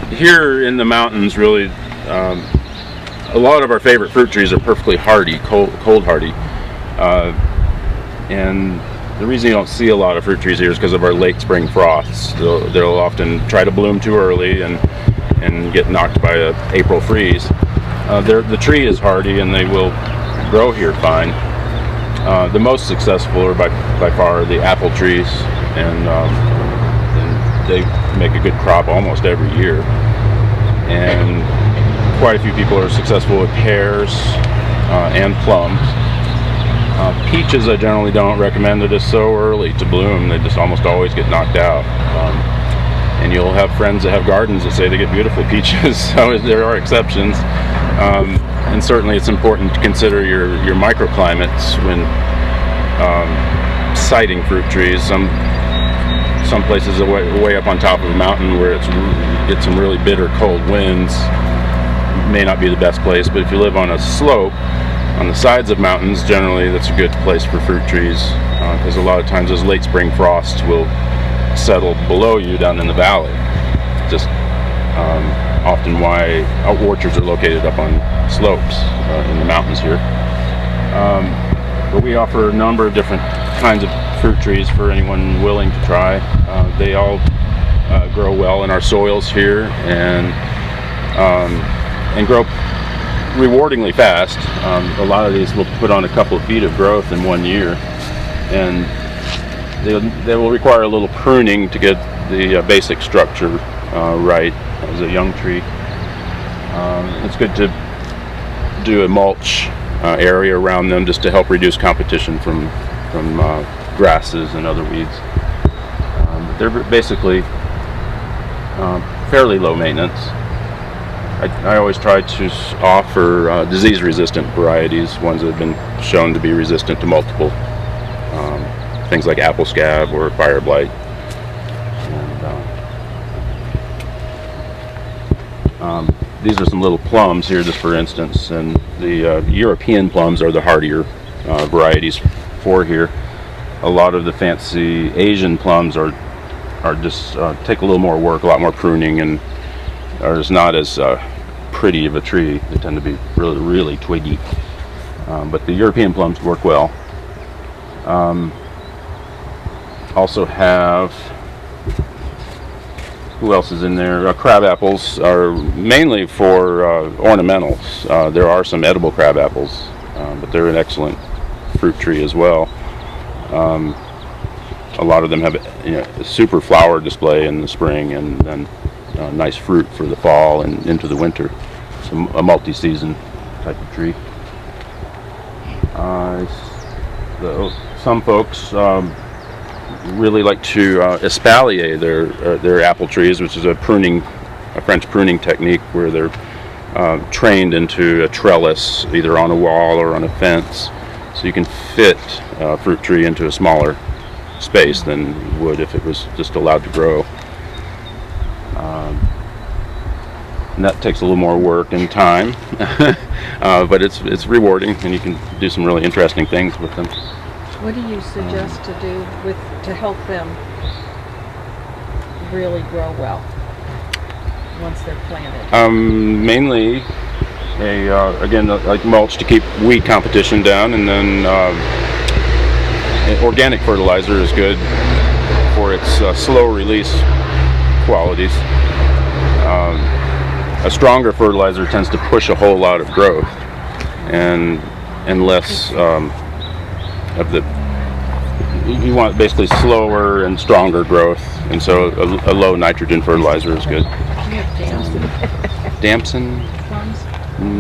Here in the mountains, really, a lot of our favorite fruit trees are perfectly hardy, cold hardy. And the reason you don't see a lot of fruit trees here is because of our late spring frosts. They'll often try to bloom too early and get knocked by a April freeze. The tree is hardy and they will grow here fine. The most successful are by far the apple trees, and they make a good crop almost every year. And quite a few people are successful with pears and plums. Peaches I generally don't recommend. They're just so early to bloom. They just almost always get knocked out. And you'll have friends that have gardens that say they get beautiful peaches, so there are exceptions. And certainly it's important to consider your microclimates when siting fruit trees. Some places are way up on top of a mountain where get some really bitter cold winds. May not be the best place, but if you live on a slope on the sides of mountains, generally that's a good place for fruit trees, because a lot of times those late spring frosts will settle below you down in the valley. Just often why orchards are located up on slopes in the mountains here. But we offer a number of different kinds of fruit trees for anyone willing to try. They all grow well in our soils here and grow rewardingly fast. A lot of these will put on a couple of feet of growth in 1 year, and they will require a little pruning to get the basic structure right as a young tree. It's good to do a mulch area around them just to help reduce competition from grasses and other weeds. But they're basically fairly low maintenance. I always try to offer disease-resistant varieties, ones that have been shown to be resistant to multiple things like apple scab or fire blight. And, these are some little plums here, just for instance, and the European plums are the hardier varieties for here. A lot of the fancy Asian plums are just take a little more work, a lot more pruning, and are just not as pretty of a tree. They tend to be really, really twiggy. But the European plums work well. Also have, who else is in there? Crab apples are mainly for ornamentals. There are some edible crab apples, but they're an excellent fruit tree as well. A lot of them have a super flower display in the spring, and then nice fruit for the fall and into the winter. So a multi-season type of tree. Some folks really like to espalier their apple trees, which is a French pruning technique where they're trained into a trellis, either on a wall or on a fence, so you can fit a fruit tree into a smaller space than you would if it was just allowed to grow. And that takes a little more work and time, but it's rewarding, and you can do some really interesting things with them. What do you suggest to do to help them really grow well once they're planted? Mainly, again, like mulch to keep weed competition down, and then organic fertilizer is good for its slow release qualities. A stronger fertilizer tends to push a whole lot of growth, and less of the. You want basically slower and stronger growth, and so a low nitrogen fertilizer is good. Damson?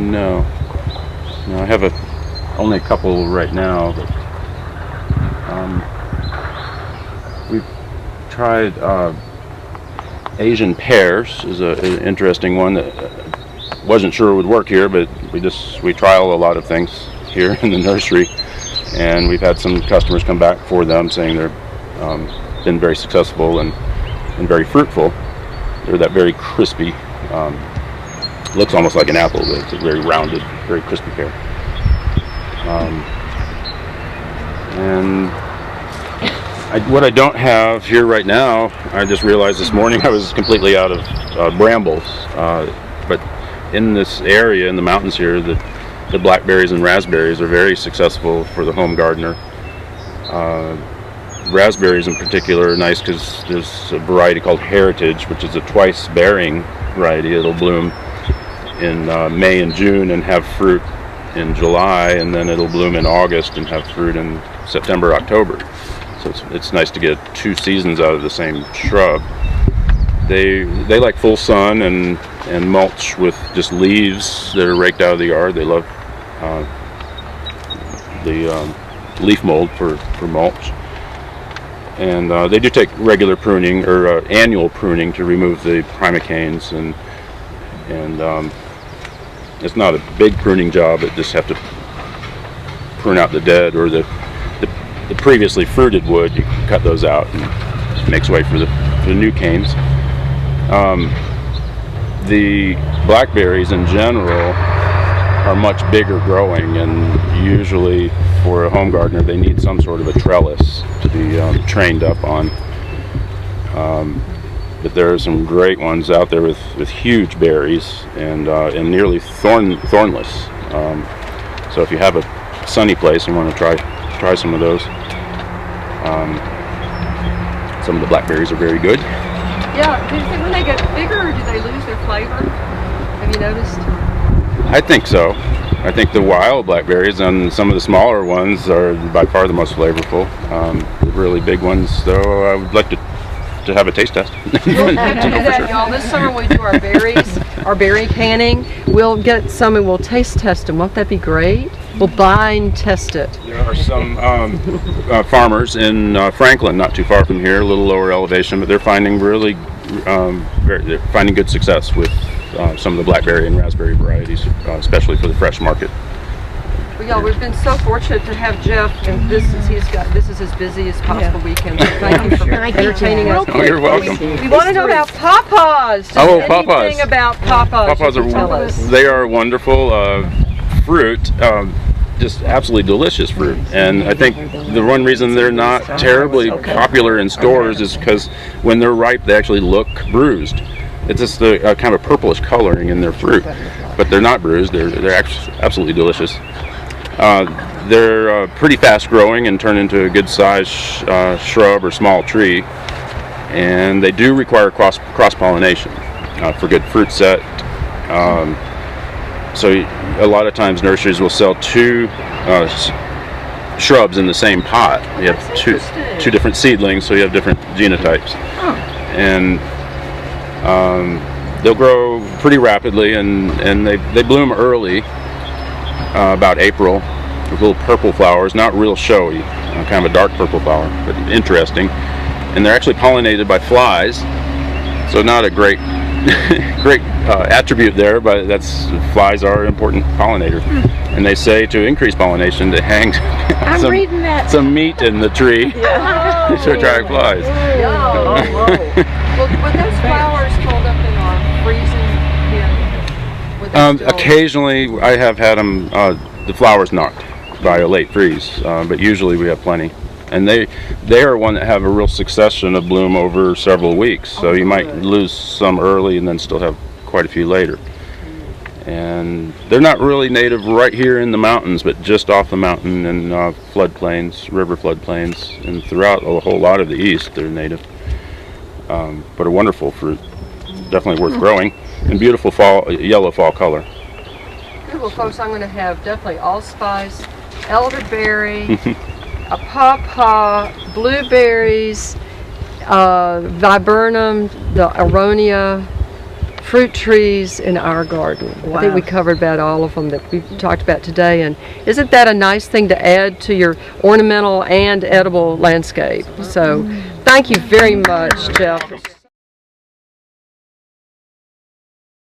No, I have only a couple right now. But we've tried Asian pears is an interesting one that wasn't sure would work here, but we trial a lot of things here in the nursery, and we've had some customers come back for them saying they've been very successful and very fruitful. They're that very crispy, looks almost like an apple, but it's a very rounded, very crispy pear. And What I don't have here right now, I just realized this morning I was completely out of brambles. But in this area, in the mountains here, the blackberries and raspberries are very successful for the home gardener. Raspberries in particular are nice because there's a variety called Heritage, which is a twice bearing variety. It'll bloom in May and June and have fruit in July, and then it'll bloom in August and have fruit in September, October. So it's nice to get 2 seasons out of the same shrub. They like full sun and mulch with just leaves that are raked out of the yard. They love the leaf mold for mulch. And they do take regular pruning or annual pruning to remove the primicanes, and it's not a big pruning job. It just have to prune out the dead or the previously fruited wood. You can cut those out and it makes way for the new canes. The blackberries in general are much bigger growing, and usually for a home gardener they need some sort of a trellis to be trained up on. But there are some great ones out there with huge berries and nearly thornless. So if you have a sunny place and want to try some of those, some of the blackberries are very good. Yeah, do you think when they get bigger, do they lose their flavor? Have you noticed? I think so. I think the wild blackberries and some of the smaller ones are by far the most flavorful. The really big ones, though, I would like to have a taste test. We'll have to do that, y'all. This summer when we do our berries, our berry canning, we'll get some and we'll taste test them. Won't that be great? We'll blind test it. There are some farmers in Franklin, not too far from here, a little lower elevation, but they're finding they're finding good success with some of the blackberry and raspberry varieties, especially for the fresh market. Well, y'all, we've been so fortunate to have Jeff, and this is as busy as possible weekend. So thank you for entertaining us. Oh, you're welcome. We want to know about pawpaws. Pawpaws. Anything about pawpaws? Pawpaws tell us. they are wonderful fruit, just absolutely delicious fruit. And I think the one reason they're not terribly popular in stores is because when they're ripe, they actually look bruised. It's just the kind of purplish coloring in their fruit, but they're not bruised. They're actually absolutely delicious. They're pretty fast growing and turn into a good size shrub or small tree, and they do require cross pollination for good fruit set. So a lot of times nurseries will sell 2 shrubs in the same pot. You have two different seedlings, so you have different genotypes. And they'll grow pretty rapidly, and they bloom early, about April, with little purple flowers, not real showy, kind of a dark purple flower, but interesting. And they're actually pollinated by flies, so not a great attribute there, but flies are an important pollinator. And they say to increase pollination to hang some meat in the tree to attract flies. Well, would those flowers hold up in our freezing here? Would they still... Occasionally I have had them, the flowers knocked by a late freeze, but usually we have plenty. And they are one that have a real succession of bloom over several weeks. So you might lose some early and then still have quite a few later. And they're not really native right here in the mountains, but just off the mountain and floodplains, river floodplains, and throughout a whole lot of the east they're native. But a wonderful fruit, definitely worth growing, and beautiful yellow fall color. Good. Well, folks, I'm going to have definitely allspice, elderberry, a pawpaw, blueberries, viburnum, the aronia, fruit trees in our garden. Wow. I think we covered about all of them that we've talked about today. And isn't that a nice thing to add to your ornamental and edible landscape? So thank you very much, Jeff.